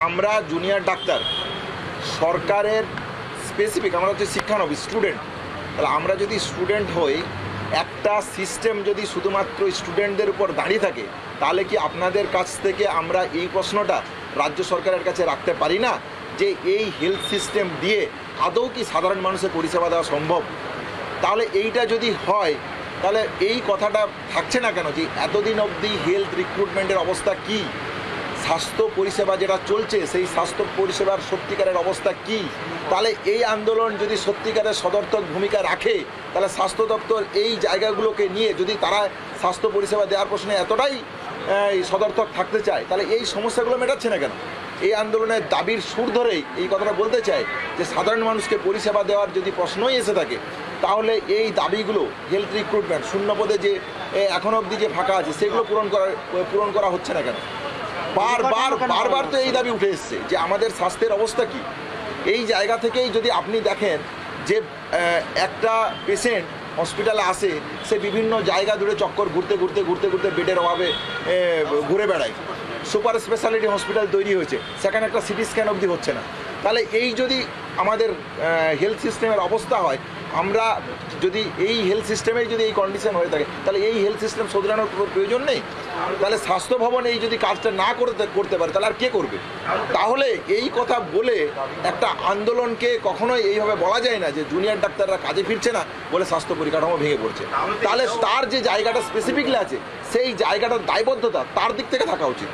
আমরা junior doctor সরকারের specific আমরা হচ্ছে শিক্ষানবিশ স্টুডেন্ট। তাহলে আমরা যদি স্টুডেন্ট হই, একটা সিস্টেম যদি শুধুমাত্র স্টুডেন্টদের উপর দাঁড়িয়ে থাকে, তাহলে কি আপনাদের কাছ থেকে আমরা এই প্রশ্নটা রাজ্য সরকারের কাছে রাখতে পারি না যে এই হেলথ সিস্টেম দিয়ে আদৌ কি সাধারণ মানুষের পরিষেবা দেওয়া সম্ভব? তাহলে এইটা যদি হয়, তাহলে এই কথাটা থাকছে না কেন যে এতদিন অবধি হেলথ রিক্রুটমেন্টের অবস্থা কী, স্বাস্থ্য পরিষেবা যেটা চলছে সেই স্বাস্থ্য পরিষেবার সত্যিকারের অবস্থা কি? তাহলে এই আন্দোলন যদি সত্যিকারের সদর্থক ভূমিকা রাখে, তাহলে স্বাস্থ্য দপ্তর এই জায়গাগুলোকে নিয়ে যদি তারা স্বাস্থ্য পরিষেবা দেওয়ার প্রশ্নে এতটাই সদর্থক থাকতে চায়, তাহলে এই সমস্যাগুলো মেটাচ্ছে না কেন? এই আন্দোলনের দাবির সুর ধরেই এই কথাটা বলতে চাই যে সাধারণ মানুষকে পরিষেবা দেওয়ার যদি প্রশ্নই এসে থাকে, তাহলে এই দাবিগুলো হেলথ রিক্রুটমেন্ট শূন্যপদে যে এখন অবধি যে ফাঁকা আছে সেগুলো পূরণ করা হচ্ছে না কেন? বারবার তো এই দাবি উঠে এসছে যে আমাদের স্বাস্থ্যের অবস্থা কি। এই জায়গা থেকেই যদি আপনি দেখেন যে একটা পেশেন্ট হসপিটালে আসে, সে বিভিন্ন জায়গা জুড়ে চক্কর ঘুরতে ঘুরতে বেডের অভাবে ঘুরে বেড়ায়। সুপার স্পেশালিটি হসপিটাল তৈরি হয়েছে, সেখানে একটা সিটি স্ক্যান অবধি হচ্ছে না। তাহলে এই যদি আমাদের হেলথ সিস্টেমের অবস্থা হয়, আমরা যদি এই হেলথ সিস্টেমের যদি এই কন্ডিশন হয়ে থাকে, তাহলে এই হেলথ সিস্টেম শোধরানোর প্রয়োজন নেই। তাহলে স্বাস্থ্য ভবন এই যদি কাজটা না করতে পারে, তাহলে আর কে করবে? তাহলে এই কথা বলে একটা আন্দোলনকে কখনোই এইভাবে বলা যায় না যে জুনিয়র ডাক্তাররা কাজে ফিরছে না বলে স্বাস্থ্য পরিকাঠামো ভেঙে পড়ছে। তাহলে তার যে জায়গাটা স্পেসিফিকলি আছে, সেই জায়গাটার দায়বদ্ধতা তার দিক থেকে থাকা উচিত।